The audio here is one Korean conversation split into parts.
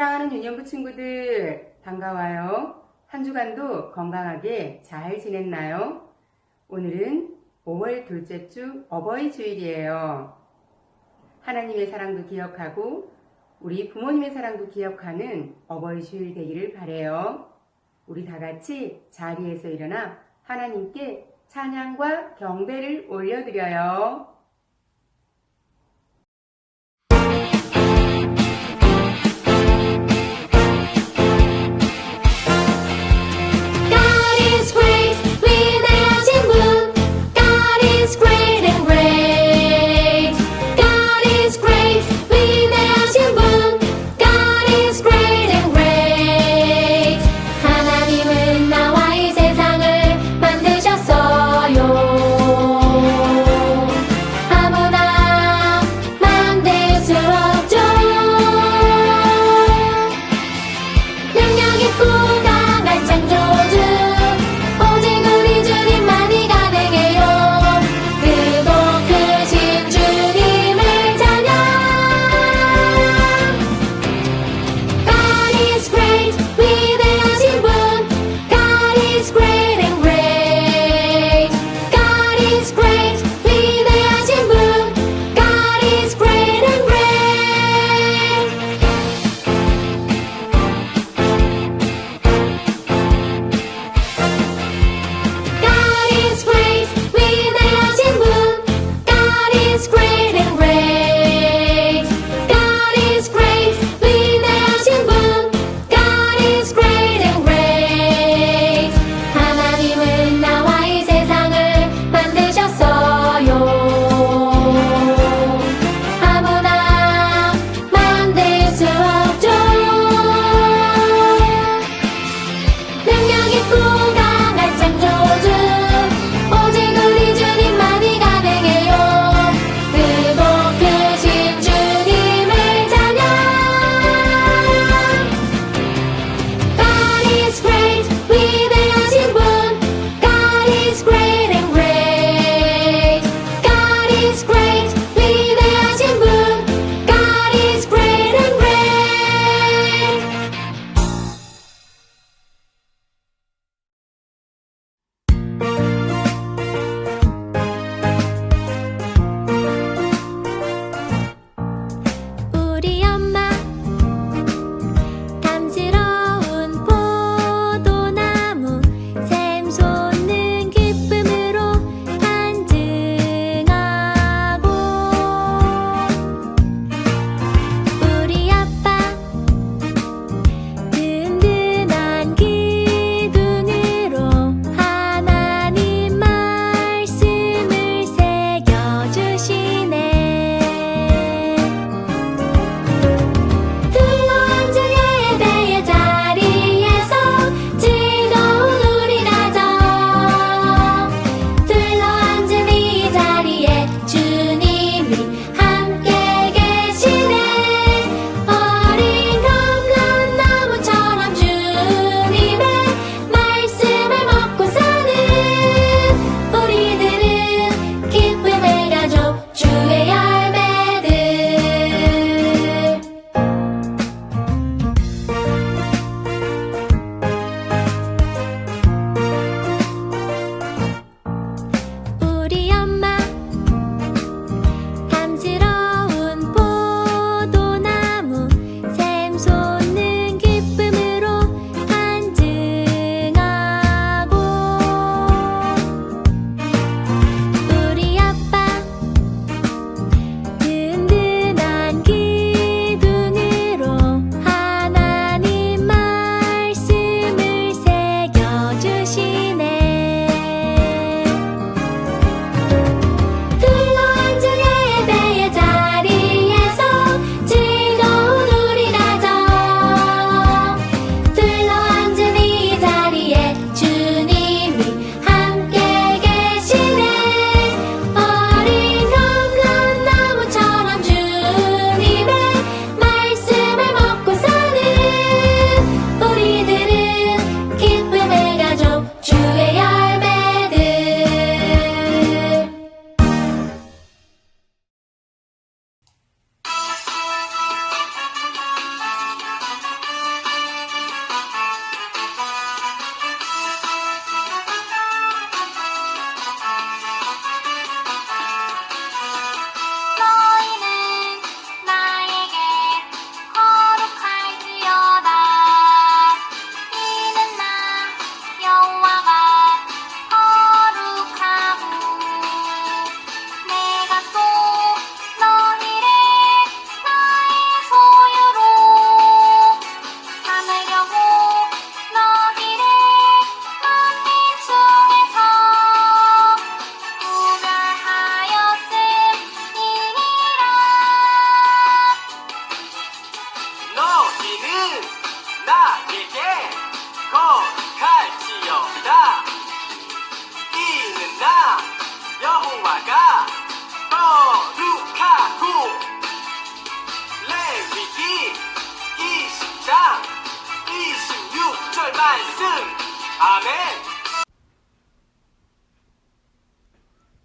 사랑하는 유년부 친구들 반가워요. 한 주간도 건강하게 잘 지냈나요? 오늘은 5월 둘째 주 어버이 주일이에요. 하나님의 사랑도 기억하고 우리 부모님의 사랑도 기억하는 어버이 주일 되기를 바래요. 우리 다 같이 자리에서 일어나 하나님께 찬양과 경배를 올려드려요. 이는 나에게 거룩할지어다. 이는 나 여호와가 거룩하고. 레위기 20장 26절 말씀. 아멘.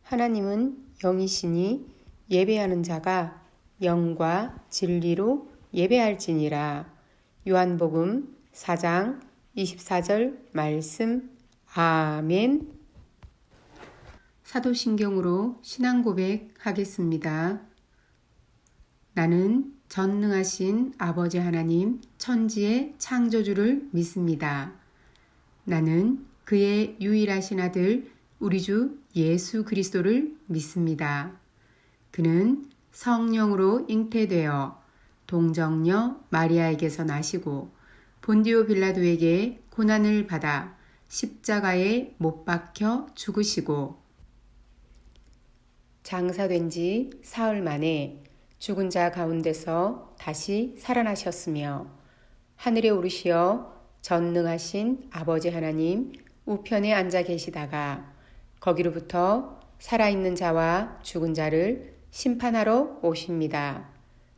하나님은 영이시니 예배하는 자가 영과 진리로 예배할지니라. 요한복음 4장 24절 말씀. 아멘. 사도신경으로 신앙 고백하겠습니다. 나는 전능하신 아버지 하나님 천지의 창조주를 믿습니다. 나는 그의 유일하신 아들 우리 주 예수 그리스도를 믿습니다. 그는 성령으로 잉태되어 동정녀 마리아에게서 나시고 본디오 빌라도에게 고난을 받아 십자가에 못 박혀 죽으시고 장사된 지 사흘 만에 죽은 자 가운데서 다시 살아나셨으며 하늘에 오르시어 전능하신 아버지 하나님 우편에 앉아 계시다가 거기로부터 살아있는 자와 죽은 자를 심판하러 오십니다.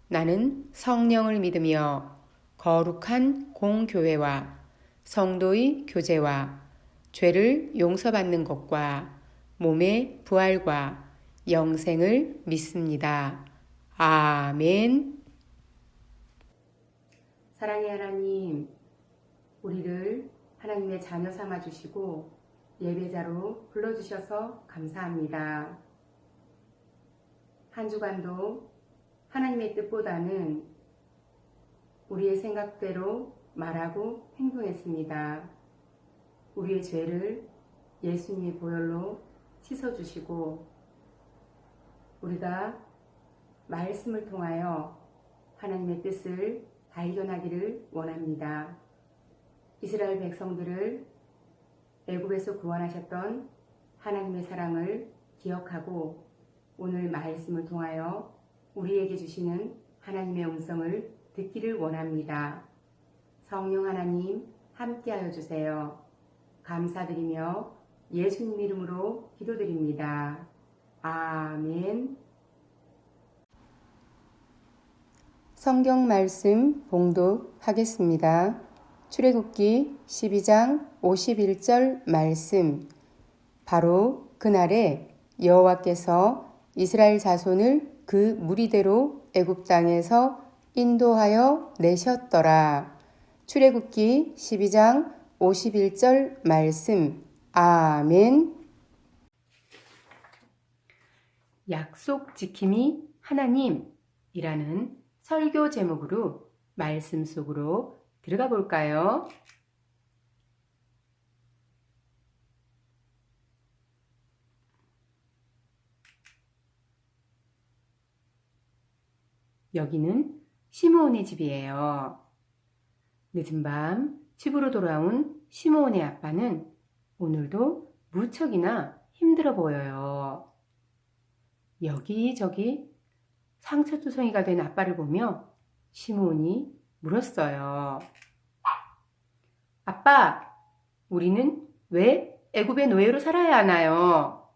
나는 성령을 믿으며 거룩한 공교회와 성도의 교제와 죄를 용서받는 것과 몸의 부활과 영생을 믿습니다. 아멘. 사랑의 하나님, 우리를 하나님의 자녀 삼아주시고 예배자로 불러주셔서 감사합니다. 한 주간도 하나님의 뜻보다는 우리의 생각대로 말하고 행동했습니다. 우리의 죄를 예수님의 보혈로 씻어주시고 우리가 말씀을 통하여 하나님의 뜻을 발견하기를 원합니다. 이스라엘 백성들을 애굽에서 구원하셨던 하나님의 사랑을 기억하고 오늘 말씀을 통하여 우리에게 주시는 하나님의 음성을 듣기를 원합니다. 성령 하나님 함께하여 주세요. 감사드리며 예수님 이름으로 기도드립니다. 아멘. 성경 말씀 봉독하겠습니다. 출애굽기 12장 51절 말씀. 바로 그날에 여호와께서 이스라엘 자손을 그 무리대로 애굽 땅에서 인도하여 내셨더라. 출애굽기 12장 51절 말씀. 아멘. 약속 지킴이 하나님이라는 설교 제목으로 말씀 속으로 들어가 볼까요? 여기는 시므온의 집이에요. 늦은 밤 집으로 돌아온 시므온의 아빠는 오늘도 무척이나 힘들어 보여요. 여기저기 상처투성이가 된 아빠를 보며 시므온이 물었어요. 아빠, 우리는 왜 애굽의 노예로 살아야 하나요?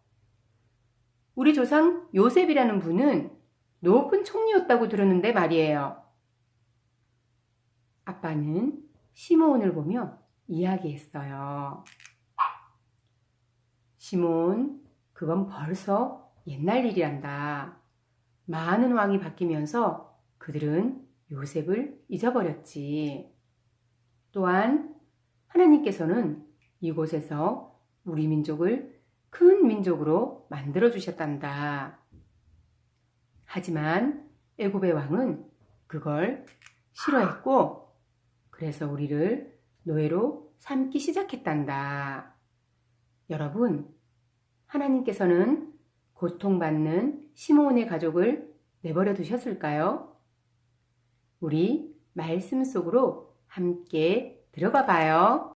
우리 조상 요셉이라는 분은 높은 총리였다고 들었는데 말이에요. 아빠는 시므온을 보며 이야기했어요. 시므온, 그건 벌써 옛날 일이란다. 많은 왕이 바뀌면서 그들은 요셉을 잊어버렸지. 또한 하나님께서는 이곳에서 우리 민족을 큰 민족으로 만들어 주셨단다. 하지만 애굽의 왕은 그걸 싫어했고 그래서 우리를 노예로 삼기 시작했단다. 여러분, 하나님께서는 고통받는 시므온의 가족을 내버려 두셨을까요? 우리 말씀 속으로 함께 들어가 봐요.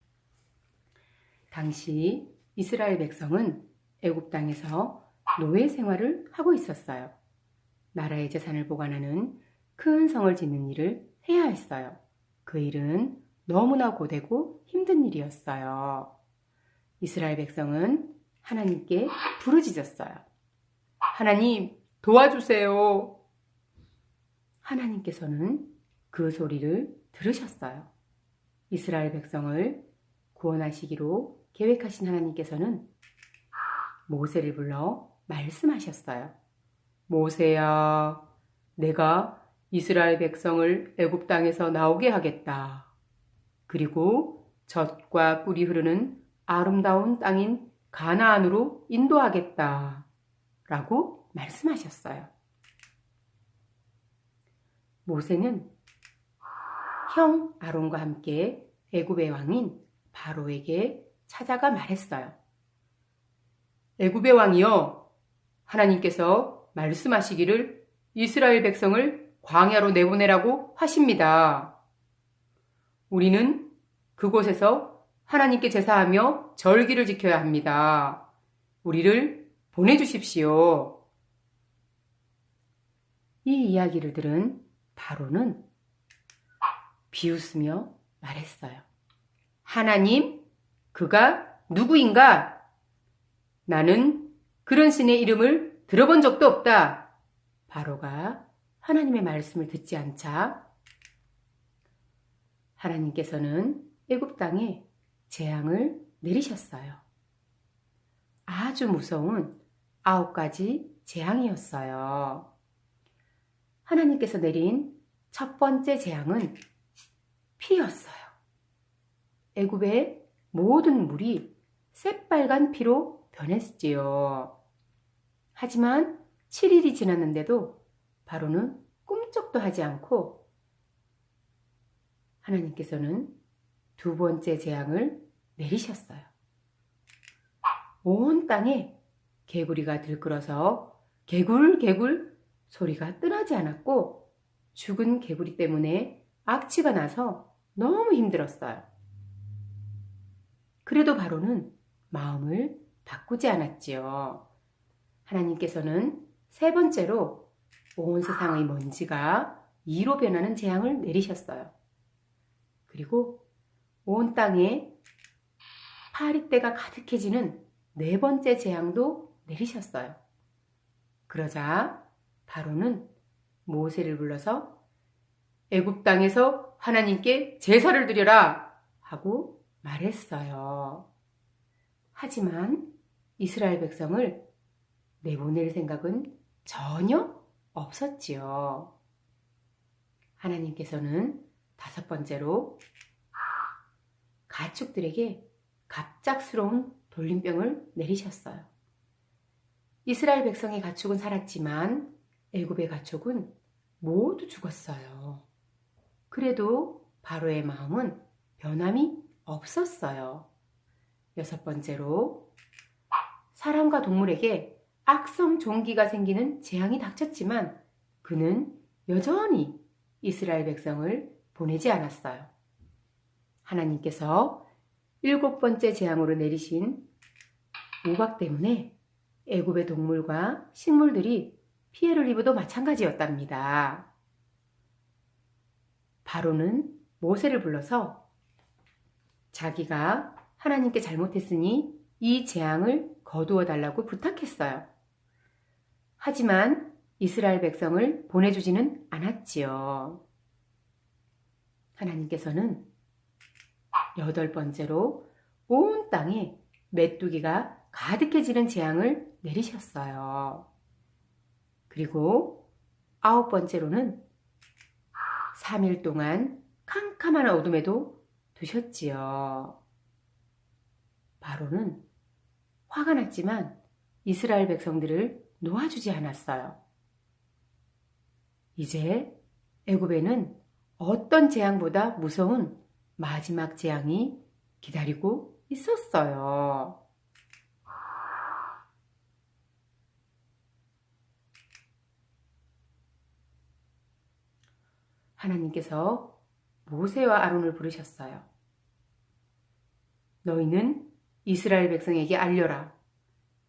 당시 이스라엘 백성은 애굽 땅에서 노예 생활을 하고 있었어요. 나라의 재산을 보관하는 큰 성을 짓는 일을 해야 했어요. 그 일은 너무나 고되고 힘든 일이었어요. 이스라엘 백성은 하나님께 부르짖었어요. 하나님, 도와주세요. 하나님께서는 그 소리를 들으셨어요. 이스라엘 백성을 구원하시기로 계획하신 하나님께서는 모세를 불러 말씀하셨어요. 모세야, 내가 이스라엘 백성을 애굽 땅에서 나오게 하겠다. 그리고 젖과 꿀이 흐르는 아름다운 땅인 가나안으로 인도하겠다. 라고 말씀하셨어요. 모세는 형 아론과 함께 애굽의 왕인 바로에게 찾아가 말했어요. 애굽의 왕이여, 하나님께서 말씀하시기를 이스라엘 백성을 광야로 내보내라고 하십니다. 우리는 그곳에서 하나님께 제사하며 절기를 지켜야 합니다. 우리를 보내주십시오. 이 이야기를 들은 바로는 비웃으며 말했어요. 하나님, 그가 누구인가? 나는 그런 신의 이름을 들어본 적도 없다. 바로가 하나님의 말씀을 듣지 않자 하나님께서는 애굽 땅에 재앙을 내리셨어요. 아주 무서운 9가지 재앙이었어요. 하나님께서 내린 첫 번째 재앙은 피였어요. 애굽의 모든 물이 새빨간 피로 변했지요. 하지만 7일이 지났는데도 바로는 꿈쩍도 하지 않고 하나님께서는 두 번째 재앙을 내리셨어요. 온 땅에 개구리가 들끓어서 개굴개굴 소리가 떠나지 않았고 죽은 개구리 때문에 악취가 나서 너무 힘들었어요. 그래도 바로는 마음을 바꾸지 않았지요. 하나님께서는 세 번째로 온 세상의 먼지가 이로 변하는 재앙을 내리셨어요. 그리고 온 땅에 파리떼가 가득해지는 네 번째 재앙도 내리셨어요. 그러자 바로는 모세를 불러서 애굽 땅에서 하나님께 제사를 드려라 하고 말했어요. 하지만 이스라엘 백성을 내보낼 생각은 전혀 없었지요. 하나님께서는 다섯 번째로 가축들에게 갑작스러운 돌림병을 내리셨어요. 이스라엘 백성의 가축은 살았지만 애굽의 가축은 모두 죽었어요. 그래도 바로의 마음은 변함이 없었어요. 여섯 번째로 사람과 동물에게 악성 종기가 생기는 재앙이 닥쳤지만 그는 여전히 이스라엘 백성을 보내지 않았어요. 하나님께서 일곱 번째 재앙으로 내리신 우박 때문에 애굽의 동물과 식물들이 피해를 입어도 마찬가지였답니다. 바로는 모세를 불러서 자기가 하나님께 잘못했으니 이 재앙을 거두어 달라고 부탁했어요. 하지만 이스라엘 백성을 보내주지는 않았지요. 하나님께서는 여덟 번째로 온 땅에 메뚜기가 가득해지는 재앙을 내리셨어요. 그리고 아홉 번째로는 3일 동안 캄캄한 어둠에도 두셨지요. 바로는 화가 났지만 이스라엘 백성들을 놓아주지 않았어요. 이제 애굽에는 어떤 재앙보다 무서운 마지막 재앙이 기다리고 있었어요. 하나님께서 모세와 아론을 부르셨어요. 너희는 이스라엘 백성에게 알려라.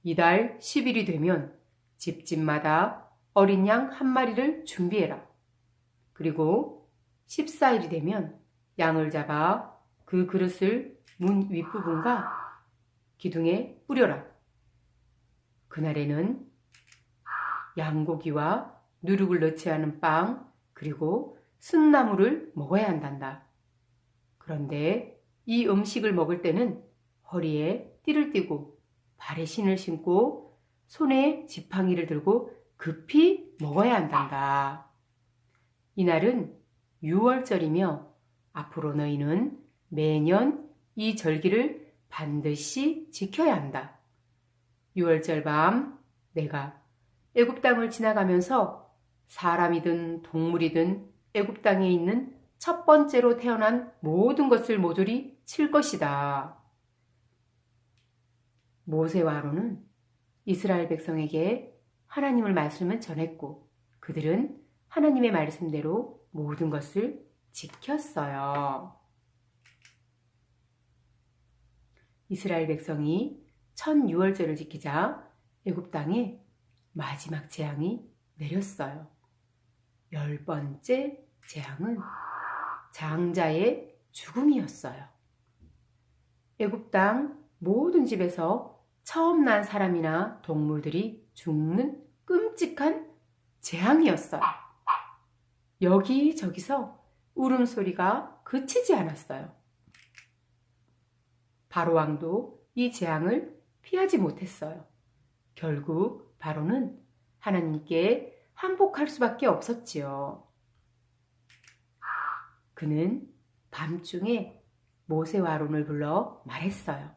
이달 10일이 되면 집집마다 어린 양 한 마리를 준비해라. 그리고 14일이 되면 양을 잡아 그 그릇을 문 윗부분과 기둥에 뿌려라. 그날에는 양고기와 누룩을 넣지 않은 빵 그리고 순나물을 먹어야 한단다. 그런데 이 음식을 먹을 때는 허리에 띠를 띠고 발에 신을 신고 손에 지팡이를 들고 급히 먹어야 한단다. 이날은 6월절이며 앞으로 너희는 매년 이 절기를 반드시 지켜야 한다. 6월절 밤 내가 애굽 땅을 지나가면서 사람이든 동물이든 애굽 땅에 있는 첫 번째로 태어난 모든 것을 모조리 칠 것이다. 모세와 아론은 이스라엘 백성에게 하나님의 말씀을 전했고 그들은 하나님의 말씀대로 모든 것을 지켰어요. 이스라엘 백성이 첫 6월절을 지키자 애굽 땅에 마지막 재앙이 내렸어요. 10번째 재앙은 장자의 죽음이었어요. 애굽 땅 모든 집에서 처음 난 사람이나 동물들이 죽는 끔찍한 재앙이었어요. 여기저기서 울음소리가 그치지 않았어요. 바로왕도 이 재앙을 피하지 못했어요. 결국 바로는 하나님께 항복할 수밖에 없었지요. 그는 밤중에 모세와 아론을 불러 말했어요.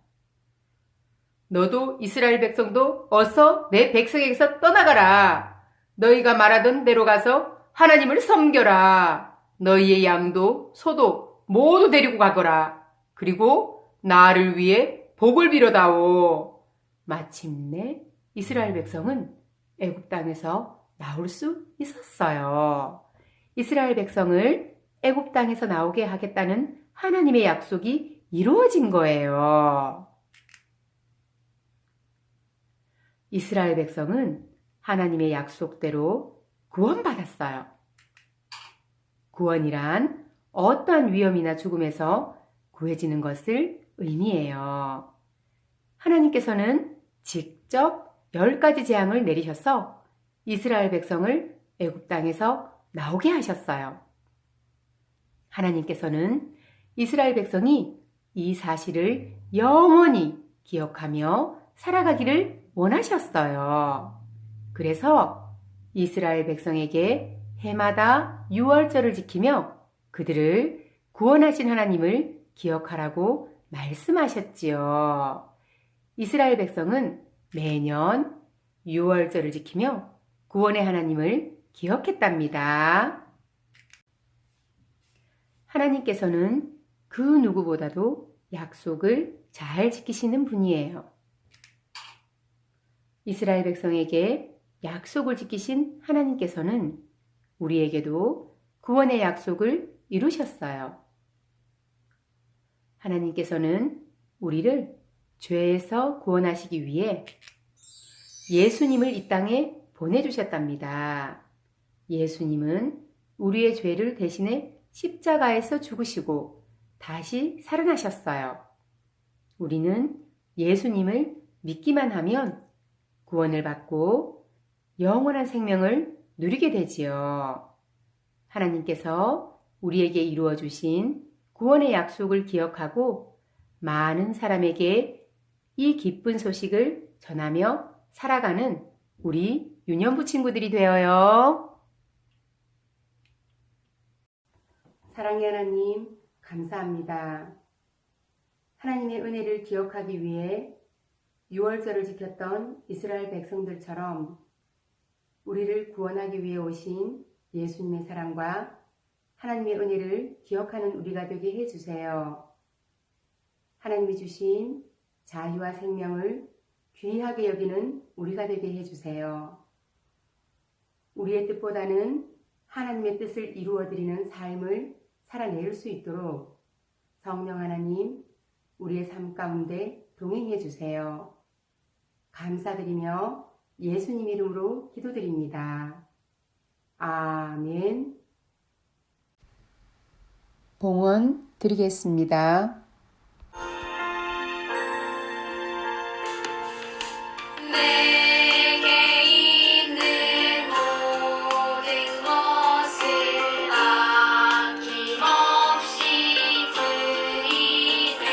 너도 이스라엘 백성도 어서 내 백성에게서 떠나가라. 너희가 말하던 대로 가서 하나님을 섬겨라. 너희의 양도 소도 모두 데리고 가거라. 그리고 나를 위해 복을 빌어다오. 마침내 이스라엘 백성은 애굽 땅에서 나올 수 있었어요. 이스라엘 백성을 애굽 땅에서 나오게 하겠다는 하나님의 약속이 이루어진 거예요. 이스라엘 백성은 하나님의 약속대로 구원받았어요. 구원이란 어떠한 위험이나 죽음에서 구해지는 것을 의미해요. 하나님께서는 직접 10가지 재앙을 내리셔서 이스라엘 백성을 애굽 땅에서 나오게 하셨어요. 하나님께서는 이스라엘 백성이 이 사실을 영원히 기억하며 살아가기를 원하셨어요. 그래서 이스라엘 백성에게 해마다 6월절을 지키며 그들을 구원하신 하나님을 기억하라고 말씀하셨지요. 이스라엘 백성은 매년 6월절을 지키며 구원의 하나님을 기억했답니다. 하나님께서는 그 누구보다도 약속을 잘 지키시는 분이에요. 이스라엘 백성에게 약속을 지키신 하나님께서는 우리에게도 구원의 약속을 이루셨어요. 하나님께서는 우리를 죄에서 구원하시기 위해 예수님을 이 땅에 보내주셨답니다. 예수님은 우리의 죄를 대신해 십자가에서 죽으시고 다시 살아나셨어요. 우리는 예수님을 믿기만 하면 구원을 받고 영원한 생명을 누리게 되지요. 하나님께서 우리에게 이루어 주신 구원의 약속을 기억하고 많은 사람에게 이 기쁜 소식을 전하며 살아가는 우리 유년부 친구들이 되어요. 사랑의 하나님, 감사합니다. 하나님의 은혜를 기억하기 위해 6월절을 지켰던 이스라엘 백성들처럼 우리를 구원하기 위해 오신 예수님의 사랑과 하나님의 은혜를 기억하는 우리가 되게 해주세요. 하나님이 주신 자유와 생명을 귀하게 여기는 우리가 되게 해주세요. 우리의 뜻보다는 하나님의 뜻을 이루어드리는 삶을 살아낼 수 있도록 성령 하나님, 우리의 삶 가운데 동행해 주세요. 감사드리며 예수님 이름으로 기도드립니다. 아멘. 봉헌 드리겠습니다. 내게 있는 모든 것을 아낌없이 드리네.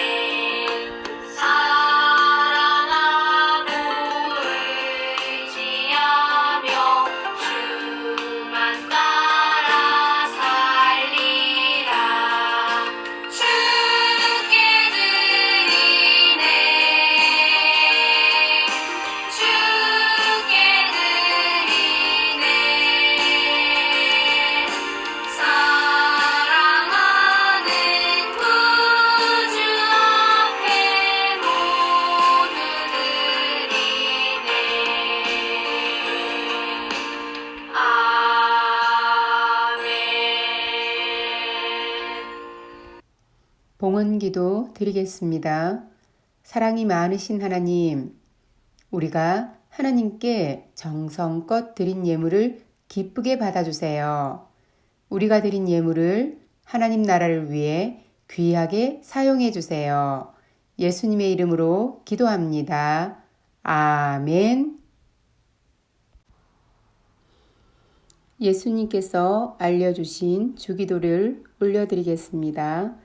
사랑하고 의지하며 주만 따라 살리라. 주께 드리네. 주께 드리네. 사랑하는 구주 앞에 모두 드리네. 아멘. 봉헌기도 드리겠습니다. 사랑이 많으신 하나님, 우리가 하나님께 정성껏 드린 예물을 기쁘게 받아주세요. 우리가 드린 예물을 하나님 나라를 위해 귀하게 사용해 주세요. 예수님의 이름으로 기도합니다. 아멘. 예수님께서 알려주신 주기도를 올려드리겠습니다.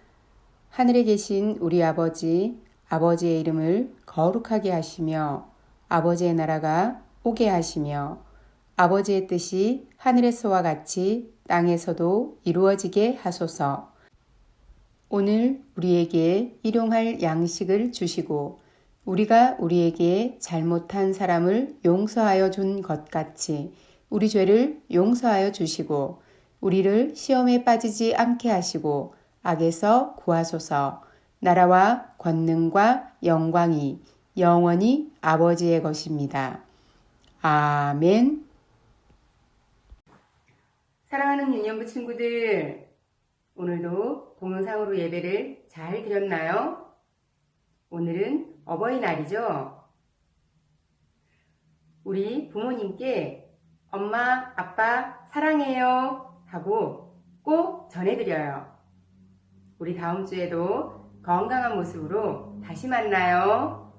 하늘에 계신 우리 아버지, 아버지의 이름을 거룩하게 하시며 아버지의 나라가 오게 하시며 아버지의 뜻이 하늘에서와 같이 땅에서도 이루어지게 하소서. 오늘 우리에게 일용할 양식을 주시고 우리가 우리에게 잘못한 사람을 용서하여 준 것 같이 우리 죄를 용서하여 주시고 우리를 시험에 빠지지 않게 하시고 악에서 구하소서. 나라와 권능과 영광이 영원히 아버지의 것입니다. 아멘. 사랑하는 유년부 친구들, 오늘도 동영상으로 예배를 잘 드렸나요? 오늘은 어버이날이죠? 우리 부모님께 엄마, 아빠 사랑해요 하고 꼭 전해드려요. 우리 다음 주에도 건강한 모습으로 다시 만나요.